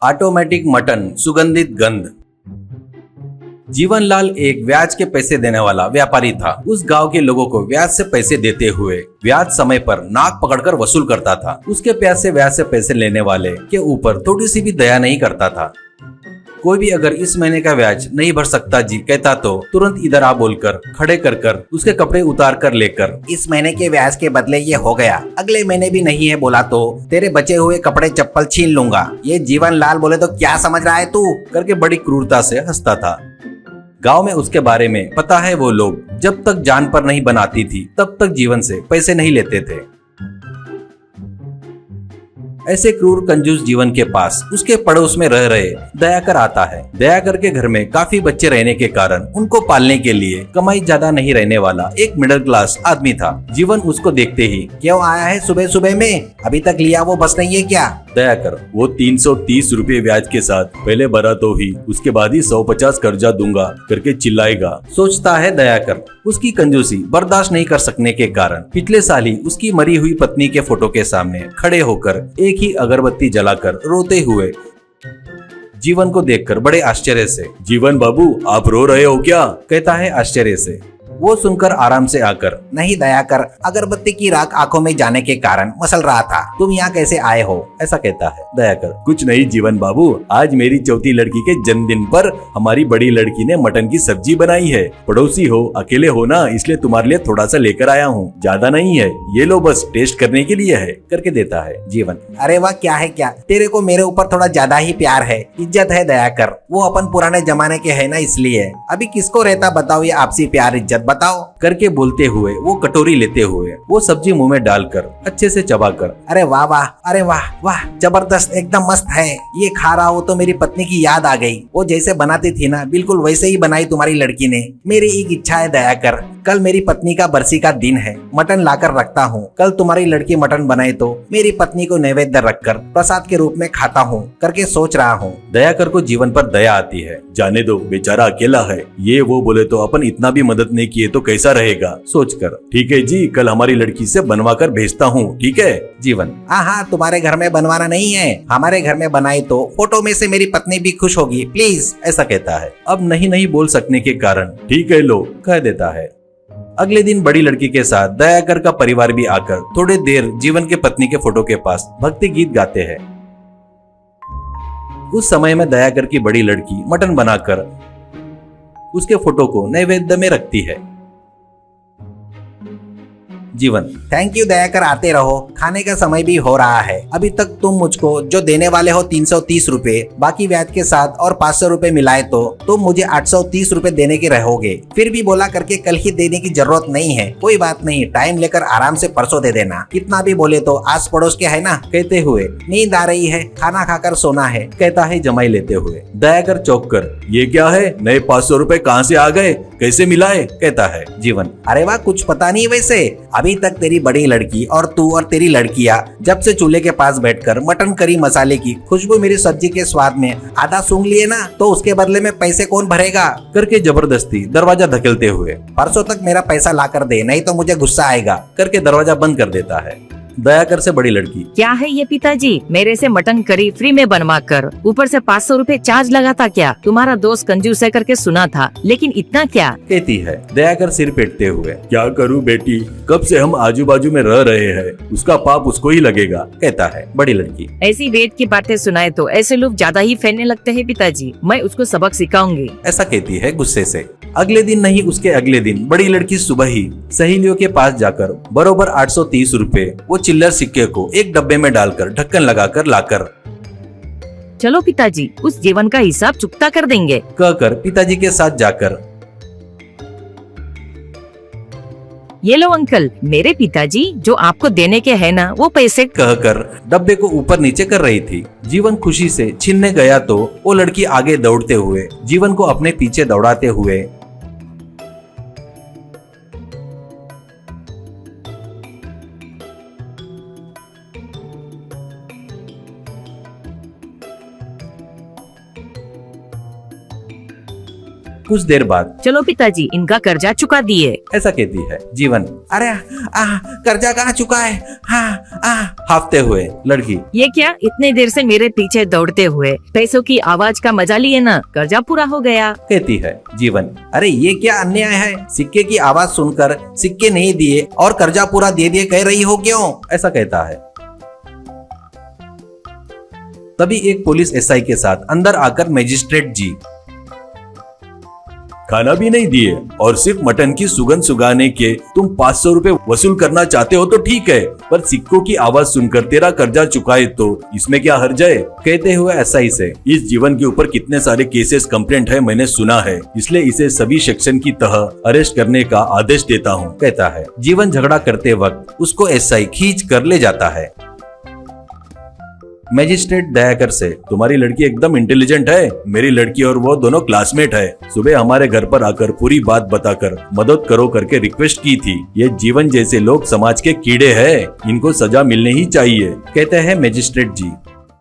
Automatic mutton सुगंधित गंध। जीवनलाल एक ब्याज के पैसे देने वाला व्यापारी था। उस गांव के लोगों को ब्याज से पैसे देते हुए ब्याज समय पर नाक पकड़कर वसूल करता था। उसके प्यार से ब्याज से पैसे लेने वाले के ऊपर थोड़ी सी भी दया नहीं करता था। कोई भी अगर इस महीने का ब्याज नहीं भर सकता जी कहता तो तुरंत इधर आ बोलकर खड़े कर उसके कपड़े उतार कर लेकर, इस महीने के ब्याज के बदले ये हो गया, अगले महीने भी नहीं है बोला तो तेरे बचे हुए कपड़े चप्पल छीन लूंगा। ये जीवनलाल बोले तो क्या समझ रहा है तू, करके बड़ी क्रूरता से हंसता था। गांव में उसके बारे में पता है, वो लोग जब तक जान पर नहीं बनाती थी तब तक जीवन से पैसे नहीं लेते थे। ऐसे क्रूर कंजूस जीवन के पास उसके पड़ोस में रह रहे दयाकर आता है। दयाकर के घर में काफी बच्चे रहने के कारण उनको पालने के लिए कमाई ज्यादा नहीं रहने वाला एक मिडिल क्लास आदमी था। जीवन उसको देखते ही, क्यों आया है सुबह सुबह में, अभी तक लिया वो बस नहीं है क्या? दयाकर, वो 330 रुपए ब्याज के साथ पहले भरा तो ही, उसके बाद ही 150 कर्जा दूंगा करके चिल्लाएगा, सोचता है दयाकर। उसकी कंजूसी बर्दाश्त नहीं कर सकने के कारण पिछले साल ही उसकी मरी हुई पत्नी के फोटो के सामने खड़े होकर एक ही अगरबत्ती जलाकर रोते हुए जीवन को देखकर बड़े आश्चर्य से, जीवन बाबू आप रो रहे हो क्या, कहता है आश्चर्य से। वो सुनकर आराम से आकर, नहीं दयाकर, अगरबत्ती की राख आंखों में जाने के कारण मसल रहा था, तुम यहाँ कैसे आए हो, ऐसा कहता है। दयाकर, कुछ नहीं जीवन बाबू, आज मेरी चौथी लड़की के जन्मदिन पर हमारी बड़ी लड़की ने मटन की सब्जी बनाई है, पड़ोसी हो, अकेले हो ना, इसलिए तुम्हारे लिए थोड़ा सा लेकर आया हूँ, ज्यादा नहीं है, ये लो बस टेस्ट करने के लिए है, करके देता है। जीवन, अरे वाह, क्या है क्या, तेरे को मेरे ऊपर थोड़ा ज्यादा ही प्यार है, इज्जत है दयाकर, वो अपन पुराने जमाने के है ना इसलिए, अभी किसको रहता बताओ ये आपसी प्यार इज्जत बताओ, करके बोलते हुए वो कटोरी लेते हुए वो सब्जी मुंह में डालकर अच्छे से चबाकर, अरे वाह वाह, अरे वाह वाह, जबरदस्त, एकदम मस्त है, ये खा रहा हो तो मेरी पत्नी की याद आ गई, वो जैसे बनाती थी ना बिल्कुल वैसे ही बनाई तुम्हारी लड़की ने। मेरी एक इच्छा है दयाकर, कल मेरी पत्नी का बरसी का दिन है, मटन लाकर रखता हूँ, कल तुम्हारी लड़की मटन बनाए तो मेरी पत्नी को नैवेद्य रखकर प्रसाद के रूप में खाता हूँ, करके सोच रहा हूँ। दयाकर को जीवन पर दया आती है, जाने दो बेचारा अकेला है, ये वो बोले तो अपन इतना भी मदद नहीं किए तो कैसा रहेगा, सोचकर, ठीक है जी, कल हमारी लड़की से बनवा कर भेजता हूँ, ठीक है? जीवन, हाँ, तुम्हारे घर में बनवाना नहीं है, हमारे घर में बनाए तो फोटो में से मेरी पत्नी भी खुश होगी, प्लीज, ऐसा कहता है। अब नहीं बोल सकने के कारण ठीक है लो कह देता है। अगले दिन बड़ी लड़की के साथ दयाकर का परिवार भी आकर थोड़ी देर जीवन के पत्नी के फोटो के पास भक्ति गीत गाते हैं। उस समय में दयाकर की बड़ी लड़की मटन बनाकर उसके फोटो को नैवेद्य में रखती है। जीवन, थैंक यू दयाकर, आते रहो, खाने का समय भी हो रहा है, अभी तक तुम मुझको जो देने वाले हो 330 रुपए, बाकी ब्याज के साथ और 500 रुपए मिलाए तो तुम मुझे 830 रुपए देने के रहोगे, फिर भी बोला करके कल ही देने की जरूरत नहीं है, कोई बात नहीं, टाइम लेकर आराम से परसों दे देना, कितना भी बोले तो आस पड़ोस के है ना, कहते हुए, नींद आ रही है, खाना खाकर सोना है, कहता है जमाई लेते हुए। दयाकर चौंक कर, ये क्या है, नए 500 रुपए कहाँ से आ गए, कैसे मिलाए, कहता है। जीवन, अरे वाह, कुछ पता नहीं वैसे, अभी तक तेरी बड़ी लड़की और तू और तेरी लड़कियां जब से चूल्हे के पास बैठकर मटन करी मसाले की खुशबू मेरी सब्जी के स्वाद में आधा सूंघ लिए ना, तो उसके बदले में पैसे कौन भरेगा, करके जबरदस्ती दरवाजा धकेलते हुए, परसों तक मेरा पैसा ला कर दे, नहीं तो मुझे गुस्सा आएगा, करके दरवाजा बंद कर देता है। दयाकर से बड़ी लड़की, क्या है ये पिताजी, मेरे से मटन करी फ्री में बनवा कर ऊपर से 500 रुपए चार्ज लगाता क्या, तुम्हारा दोस्त कंजूस है करके सुना था, लेकिन इतना क्या, कहती है। दयाकर सिर पीटते हुए, क्या करूं बेटी, कब से हम आजू बाजू में रह रहे हैं, उसका पाप उसको ही लगेगा, कहता है। बड़ी लड़की, ऐसी वेद की बातें सुनाए तो ऐसे लोग ज्यादा ही फैलने लगते हैं पिताजी, मैं उसको सबक सिखाऊंगी, ऐसा कहती है गुस्से से। अगले दिन नहीं उसके अगले दिन बड़ी लड़की सुबह ही सहेलियों के पास जाकर बरोबर 830 रुपए वो चिल्लर सिक्के को एक डब्बे में डालकर ढक्कन लगाकर लाकर, चलो पिताजी उस जीवन का हिसाब चुकता कर देंगे, कहकर पिताजी के साथ जाकर, ये लो अंकल, मेरे पिताजी जो आपको देने के है ना वो पैसे, कहकर डब्बे को ऊपर नीचे कर रही थी। जीवन खुशी से छीनने गया तो वो लड़की आगे दौड़ते हुए जीवन को अपने पीछे दौड़ाते हुए कुछ देर बाद चलो पिताजी, इनका कर्जा चुका दिए। ऐसा कहती है जीवन। अरे कर्जा कहाँ चुका है? हाफते हुए लड़की। ये क्या, इतने देर से मेरे पीछे दौड़ते हुए पैसों की आवाज का मजा लिए ना, कर्जा पूरा हो गया। कहती है जीवन। अरे ये क्या अन्याय है, सिक्के की आवाज सुनकर सिक्के नहीं दिए और कर्जा पूरा दे दिए कह रही हो क्यों? ऐसा कहता है। तभी एक पुलिस एसआई के साथ अंदर आकर मजिस्ट्रेट जी, खाना भी नहीं दिए और सिर्फ मटन की सुगंध सुगाने के तुम 500 रुपए वसूल करना चाहते हो तो ठीक है, पर सिक्कों की आवाज सुनकर तेरा कर्जा चुकाए तो इसमें क्या हर्ज है? कहते हुए एसआई से, इस जीवन के ऊपर कितने सारे केसेस कंप्लेंट है मैंने सुना है, इसलिए इसे सभी सेक्शन की तह अरेस्ट करने का आदेश देता हूँ, कहता है। जीवन झगड़ा करते वक्त उसको एसआई खींच कर ले जाता है। मैजिस्ट्रेट दयाकर से, तुम्हारी लड़की एकदम इंटेलिजेंट है, मेरी लड़की और वो दोनों क्लासमेट है, सुबह हमारे घर पर आकर पूरी बात बताकर मदद करो करके रिक्वेस्ट की थी। ये जीवन जैसे लोग समाज के कीड़े हैं, इनको सजा मिलनी ही चाहिए, कहते हैं मैजिस्ट्रेट जी।